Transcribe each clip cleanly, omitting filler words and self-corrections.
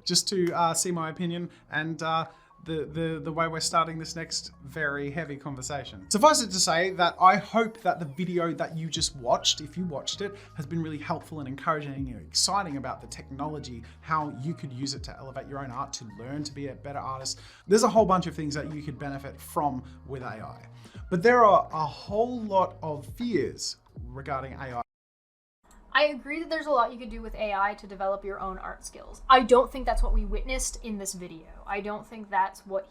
just to see my opinion and the way we're starting this next very heavy conversation. Suffice it to say that I hope that the video that you just watched, if you watched it, has been really helpful and encouraging and exciting about the technology, how you could use it to elevate your own art, to learn to be a better artist. There's a whole bunch of things that you could benefit from with AI. But there are a whole lot of fears regarding AI. I agree that there's a lot you could do with AI to develop your own art skills. I don't think that's what we witnessed in this video. I don't think that's what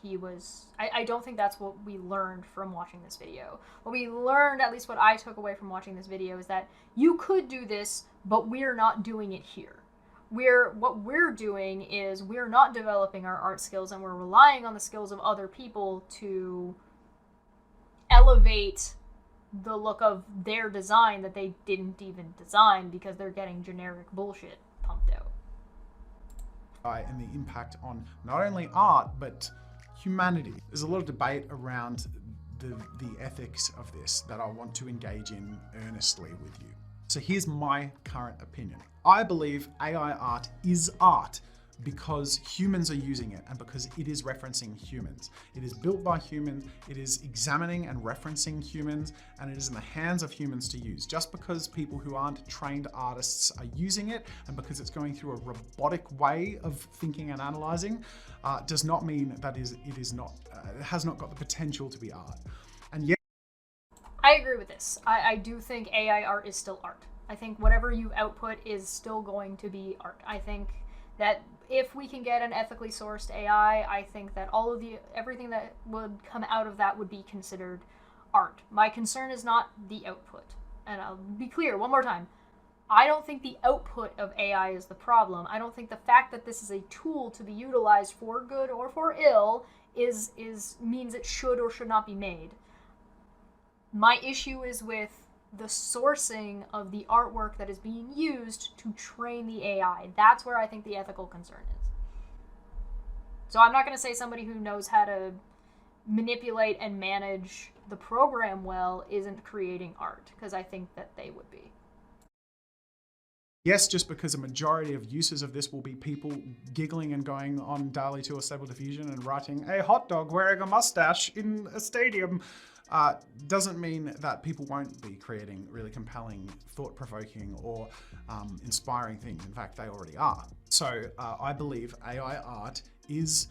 I don't think that's what we learned from watching this video. What we learned, at least what I took away from watching this video, is that you could do this, but we're not doing it here. What we're doing is we're not developing our art skills, and we're relying on the skills of other people to elevate the look of their design that they didn't even design because they're getting generic bullshit pumped out. And the impact on not only art, but humanity. There's a lot of debate around the ethics of this that I want to engage in earnestly with you. So here's my current opinion. I believe AI art is art because humans are using it and because it is referencing humans. It is built by humans, it is examining and referencing humans, and it is in the hands of humans to use. Just because people who aren't trained artists are using it and because it's going through a robotic way of thinking and analyzing does not mean that it has not got the potential to be art. And yet, I agree with this. I do think AI art is still art. I think whatever you output is still going to be art. I think that if we can get an ethically sourced AI, I think that everything that would come out of that would be considered art. My concern is not the output. And I'll be clear one more time. I don't think the output of AI is the problem. I don't think the fact that this is a tool to be utilized for good or for ill means it should or should not be made. My issue is with the sourcing of the artwork that is being used to train the AI. That's where I think the ethical concern is. So I'm not going to say somebody who knows how to manipulate and manage the program well isn't creating art, because I think that they would be. yes, just because a majority of uses of this will be people giggling and going on DALL-E 2 or Stable Diffusion and writing a hot dog wearing a mustache in a stadium, doesn't mean that people won't be creating really compelling, thought-provoking or inspiring things. In fact, they already are. So I believe AI art is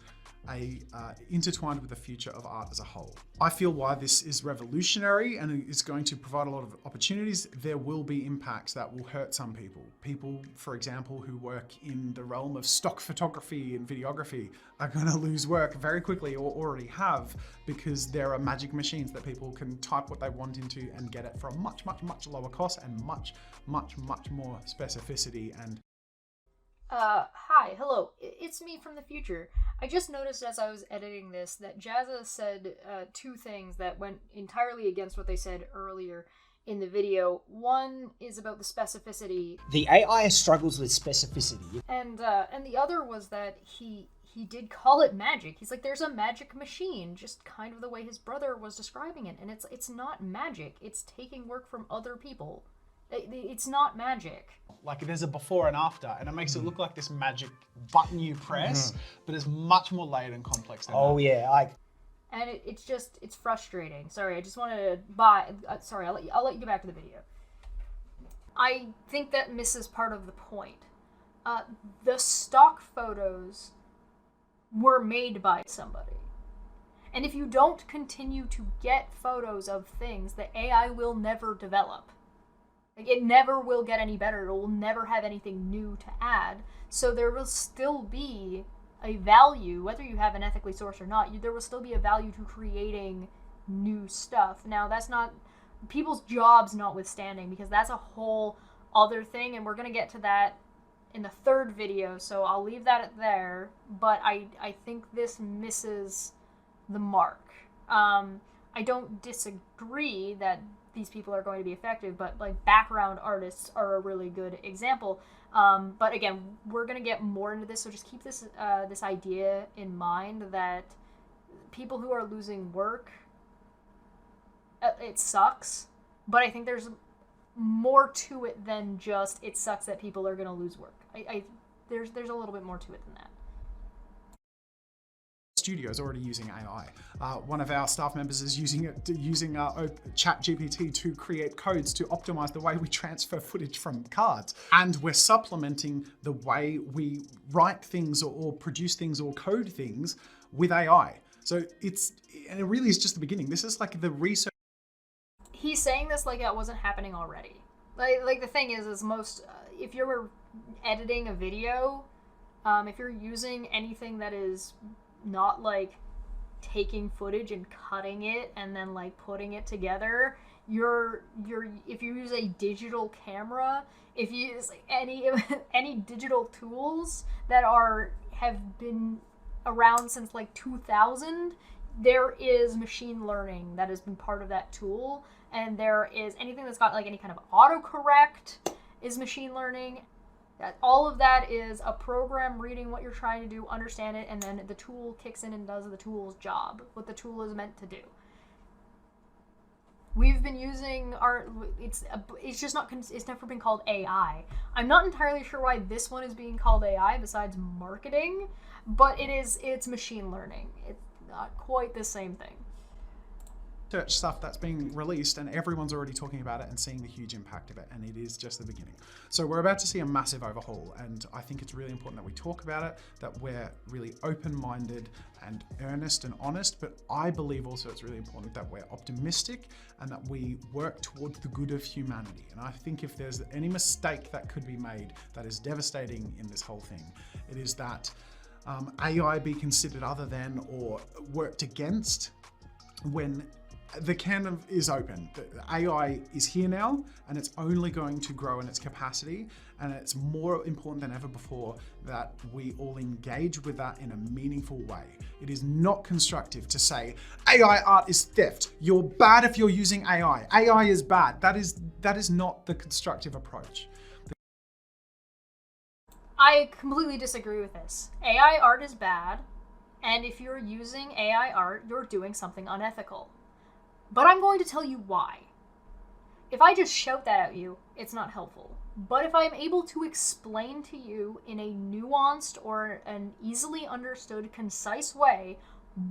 intertwined with the future of art as a whole. I feel why this is revolutionary and is going to provide a lot of opportunities. There will be impacts that will hurt some people. People, for example, who work in the realm of stock photography and videography are going to lose work very quickly, or already have, because there are magic machines that people can type what they want into and get it for a much, much, much lower cost and much, much, much more specificity and hi, hello, it's me from the future. I just noticed as I was editing this that Jazza said two things that went entirely against what they said earlier in the video. One is about the specificity. The AI struggles with specificity. And the other was that he did call it magic. He's like, there's a magic machine, just kind of the way his brother was describing it. And it's not magic. It's taking work from other people. It's not magic. Like, there's a before and after, and it makes it look like this magic button you press, but it's much more layered and complex than that. Oh yeah, And it's frustrating. Sorry, I just wanted to sorry, I'll let you get back to the video. I think that misses part of the point. The stock photos were made by somebody. And if you don't continue to get photos of things, the AI will never develop. Like, it never will get any better. It will never have anything new to add. So there will still be a value, whether you have an ethically sourced or not, there will still be a value to creating new stuff. Now, that's not people's jobs notwithstanding, because that's a whole other thing, and we're going to get to that in the third video, so I'll leave that there. But I think this misses the mark. I don't disagree that these people are going to be effective, but like background artists are a really good example. But again, we're going to get more into this, so just keep this this idea in mind that people who are losing work, it sucks, but I think there's more to it than just it sucks that people are going to lose work. there's a little bit more to it than that. Studios already using AI. One of our staff members is using ChatGPT to create codes to optimize the way we transfer footage from cards. And we're supplementing the way we write things or produce things or code things with AI. So it really is just the beginning. This is like the research. He's saying this like it wasn't happening already. Like the thing is most, if you're editing a video, if you're using anything that is not like taking footage and cutting it and then like putting it together, if you use a digital camera, if you use like any digital tools that have been around since like 2000, there is machine learning that has been part of that tool, and there is anything that's got like any kind of autocorrect is machine learning. All of that is a program reading what you're trying to do, understand it, and then the tool kicks in and does the tool's job, what the tool is meant to do. We've been using it's just not, it's never been called AI. I'm not entirely sure why this one is being called AI besides marketing, but it's machine learning. It's not quite the same thing. Research stuff that's being released, and everyone's already talking about it and seeing the huge impact of it, and it is just the beginning. So we're about to see a massive overhaul, and I think it's really important that we talk about it, that we're really open-minded and earnest and honest, but I believe also it's really important that we're optimistic and that we work towards the good of humanity. And I think if there's any mistake that could be made that is devastating in this whole thing, it is that AI be considered other than or worked against when the can is open. The AI is here now, and it's only going to grow in its capacity, and it's more important than ever before that we all engage with that in a meaningful way. It is not constructive to say AI art is theft. You're bad if you're using AI. AI is bad. That is not the constructive approach. I completely disagree with this. AI art is bad, and if you're using AI art, you're doing something unethical. But I'm going to tell you why. If I just shout that at you, it's not helpful. But if I'm able to explain to you in a nuanced or an easily understood, concise way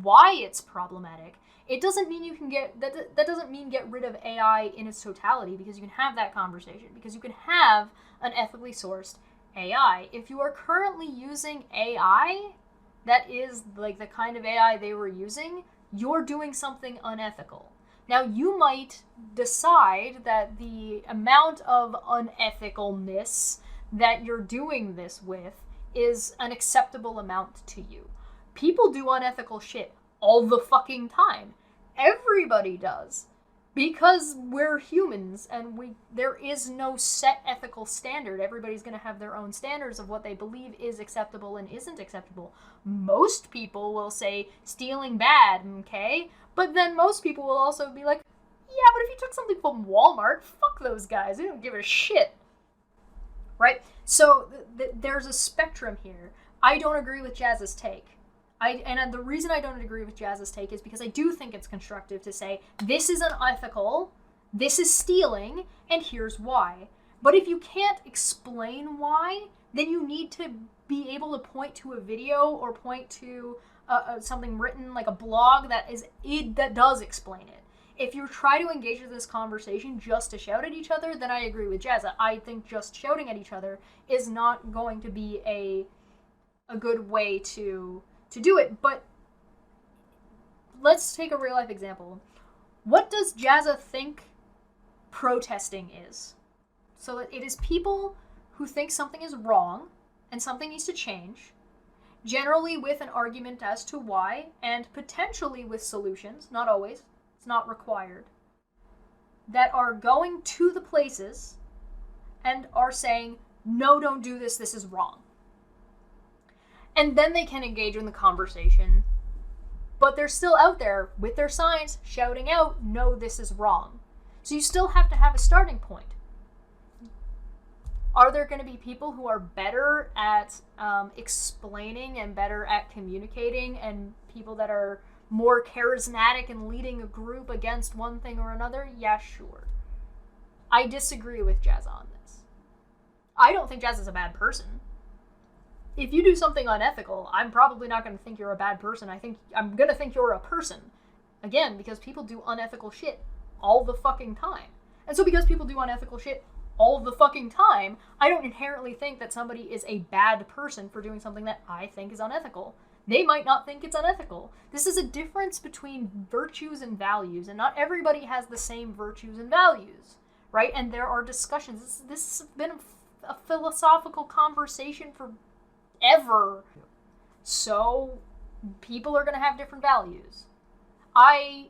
why it's problematic, it doesn't mean you can that doesn't mean get rid of AI in its totality, because you can have that conversation, because you can have an ethically sourced AI. If you are currently using AI that is like the kind of AI they were using, you're doing something unethical. Now, you might decide that the amount of unethicalness that you're doing this with is an acceptable amount to you. People do unethical shit all the fucking time. Everybody does. Because we're humans, and there is no set ethical standard. Everybody's going to have their own standards of what they believe is acceptable and isn't acceptable. Most people will say stealing bad, okay? But then most people will also be like, yeah, but if you took something from Walmart, fuck those guys. They don't give a shit. Right? So there's a spectrum here. I don't agree with Jazza's take. And the reason I don't agree with Jazza's take is because I do think it's constructive to say, this is unethical, this is stealing, and here's why. But if you can't explain why, then you need to be able to point to a video or point to something written, like a blog that does explain it. If you try to engage with this conversation just to shout at each other, then I agree with Jazza. I think just shouting at each other is not going to be a good way to do it. But let's take a real life example. What does Jazza think protesting is? So that it is people who think something is wrong and something needs to change, generally with an argument as to why, and potentially with solutions, not always, it's not required, that are going to the places and are saying, no, don't do this, this is wrong. And then they can engage in the conversation, but they're still out there with their signs shouting out, no, this is wrong. So you still have to have a starting point. Are there going to be people who are better at explaining and better at communicating, and people that are more charismatic and leading a group against one thing or another? Yeah, sure. I disagree with Jazza on this. I don't think Jazza's a bad person. if you do something unethical, I'm probably not going to think you're a bad person. I'm going to think you're a person. Again, because people do unethical shit all the fucking time. And so because people do unethical shit all the fucking time, I don't inherently think that somebody is a bad person for doing something that I think is unethical. They might not think it's unethical. This is a difference between virtues and values, and not everybody has the same virtues and values, right? And there are discussions. This has been a philosophical conversation forever. So people are going to have different values. I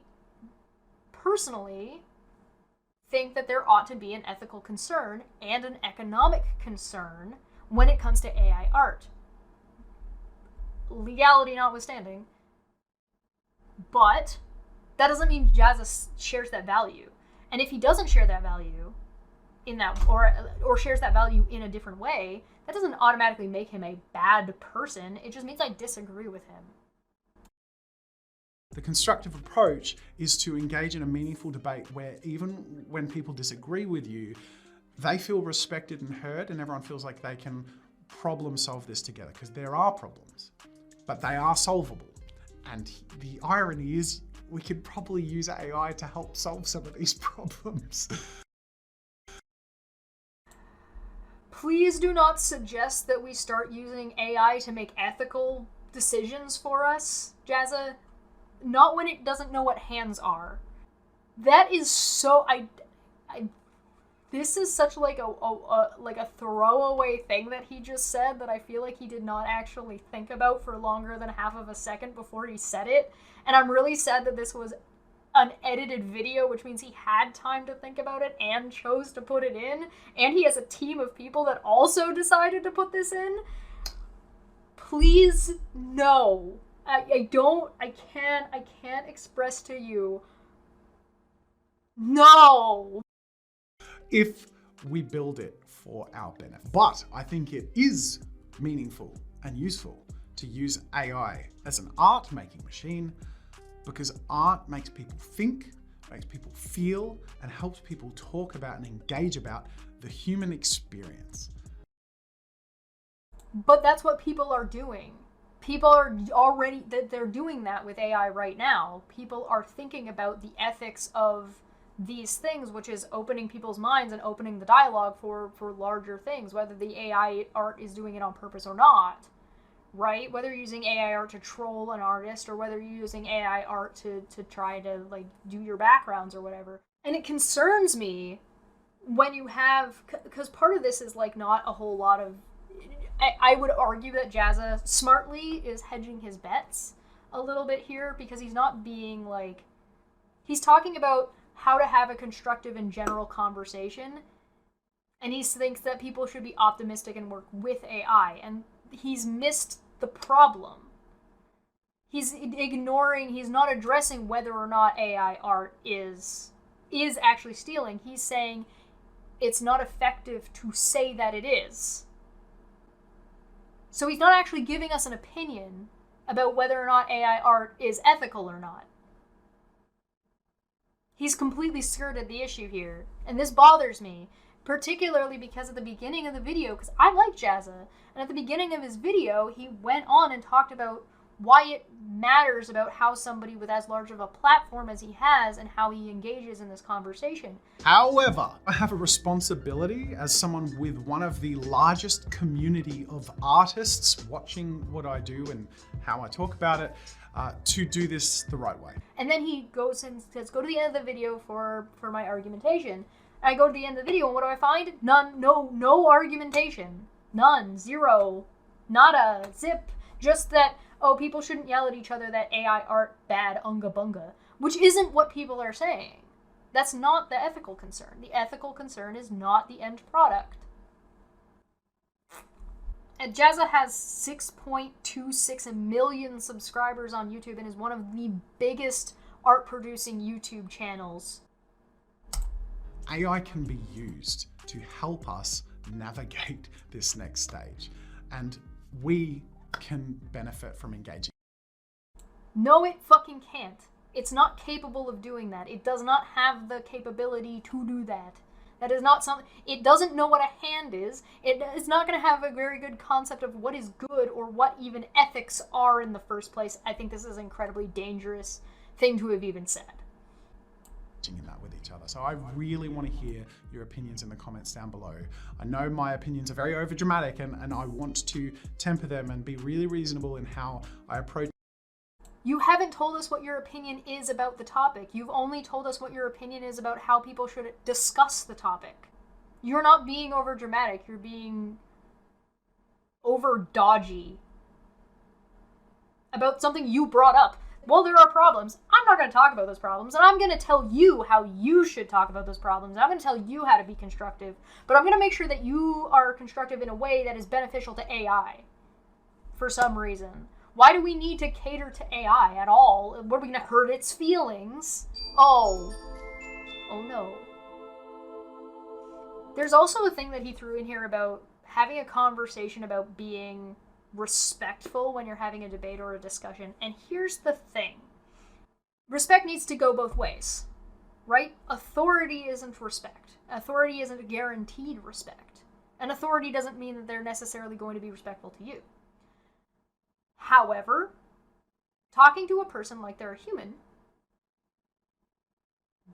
personally think that there ought to be an ethical concern and an economic concern when it comes to AI art. Legality notwithstanding. But that doesn't mean Jazza shares that value. And if he doesn't share that value in that, or shares that value in a different way, that doesn't automatically make him a bad person. It just means I disagree with him. The constructive approach is to engage in a meaningful debate where even when people disagree with you, they feel respected and heard, and everyone feels like they can problem solve this together, because there are problems, but they are solvable. And the irony is we could probably use AI to help solve some of these problems. Please do not suggest that we start using AI to make ethical decisions for us, Jazza. Not when it doesn't know what hands are. That is so... This is such like a throwaway thing that he just said that I feel like he did not actually think about for longer than half of a second before he said it. And I'm really sad that this was an edited video, which means he had time to think about it and chose to put it in. And he has a team of people that also decided to put this in. Please, no. I can't express to you. No. If we build it for our benefit. But I think it is meaningful and useful to use AI as an art-making machine, because art makes people think, makes people feel, and helps people talk about and engage about the human experience. But that's what people are doing. People are already, they're doing that with AI right now. People are thinking about the ethics of these things, which is opening people's minds and opening the dialogue for larger things, whether the AI art is doing it on purpose or not, right? Whether you're using AI art to troll an artist, or whether you're using AI art to try to like do your backgrounds or whatever. And it concerns me when you have, because part of this is like not a whole lot of, I would argue that Jazza smartly is hedging his bets a little bit here, because he's not being like, he's talking about how to have a constructive and general conversation, and he thinks that people should be optimistic and work with AI, and he's missed the problem. He's ignoring, he's not addressing whether or not AI art is actually stealing. He's saying it's not effective to say that it is. So he's not actually giving us an opinion about whether or not AI art is ethical or not. He's completely skirted the issue here, and this bothers me, particularly because at the beginning of the video, because I like Jazza, and at the beginning of his video, he went on and talked about why it matters about how somebody with as large of a platform as he has and how he engages in this conversation. However, I have a responsibility as someone with one of the largest community of artists watching what I do and how I talk about it, to do this the right way. And then he goes and says, go to the end of the video for my argumentation. I go to the end of the video, and what do I find? None, no argumentation. None, zero, nada, zip. Just that, oh, people shouldn't yell at each other that AI art bad, unga bunga. Which isn't what people are saying. That's not the ethical concern. The ethical concern is not the end product. And Jazza has 6.26 million subscribers on YouTube and is one of the biggest art-producing YouTube channels. AI can be used to help us navigate this next stage, and we can benefit from engaging. No, it fucking can't. It's not capable of doing that. It does not have the capability to do that. That is not something. It doesn't know what a hand is. It's not going to have a very good concept of what is good or what even ethics are in the first place. I think this is an incredibly dangerous thing to have even said. In that with each other. So I really want to hear your opinions in the comments down below. I know my opinions are very overdramatic and I want to temper them and be really reasonable in how I approach. You haven't told us what your opinion is about the topic. You've only told us what your opinion is about how people should discuss the topic. You're not being overdramatic. You're being over dodgy about something you brought up. Well, there are problems. I'm not going to talk about those problems, and I'm going to tell you how you should talk about those problems. I'm going to tell you how to be constructive, but I'm going to make sure that you are constructive in a way that is beneficial to AI for some reason. Why do we need to cater to AI at all? What, are we going to hurt its feelings? Oh no. There's also a thing that he threw in here about having a conversation about being respectful when you're having a debate or a discussion. And here's the thing. Respect needs to go both ways, right? Authority isn't respect. Authority isn't guaranteed respect. And authority doesn't mean that they're necessarily going to be respectful to you. However, talking to a person like they're a human,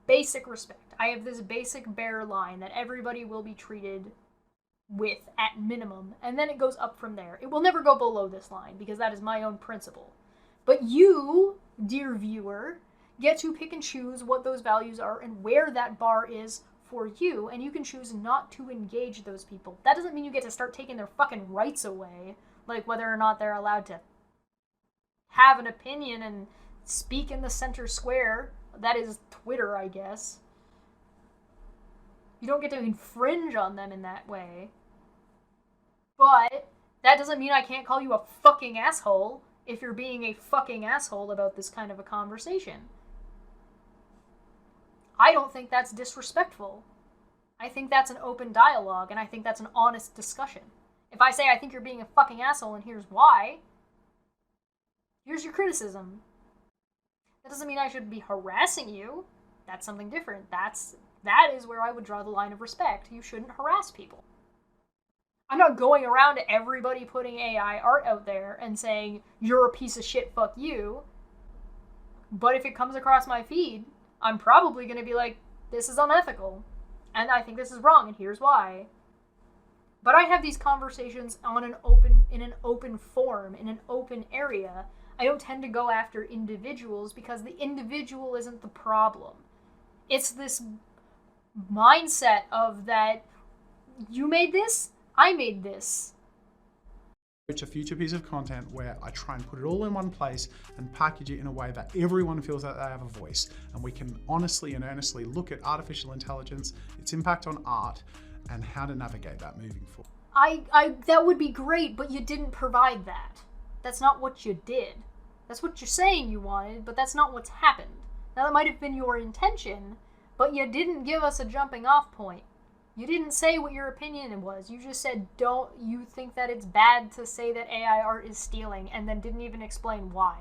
basic respect. I have this basic bare line that everybody will be treated with at minimum, and then it goes up from there. It will never go below this line because that is my own principle. But you, dear viewer, get to pick and choose what those values are and where that bar is for you, and you can choose not to engage those people. That doesn't mean you get to start taking their fucking rights away, like whether or not they're allowed to have an opinion and speak in the center square. That is Twitter, I guess. You don't get to infringe on them in that way. But that doesn't mean I can't call you a fucking asshole if you're being a fucking asshole about this kind of a conversation. I don't think that's disrespectful. I think that's an open dialogue, and I think that's an honest discussion. If I say I think you're being a fucking asshole and here's why, here's your criticism. That doesn't mean I should be harassing you. That's something different. That is where I would draw the line of respect. You shouldn't harass people. I'm not going around to everybody putting AI art out there and saying, you're a piece of shit, fuck you. But if it comes across my feed, I'm probably going to be like, this is unethical. And I think this is wrong, and here's why. But I have these conversations in an open forum, in an open area. I don't tend to go after individuals because the individual isn't the problem. It's this mindset of that you made this, I made this. It's a future piece of content where I try and put it all in one place and package it in a way that everyone feels that they have a voice, and we can honestly and earnestly look at artificial intelligence, its impact on art, and how to navigate that moving forward. That would be great, but you didn't provide that. That's not what you did. That's what you're saying you wanted, but that's not what's happened. Now, that might have been your intention, but you didn't give us a jumping off point. You didn't say what your opinion was. You just said, don't you think that it's bad to say that AI art is stealing, and then didn't even explain why.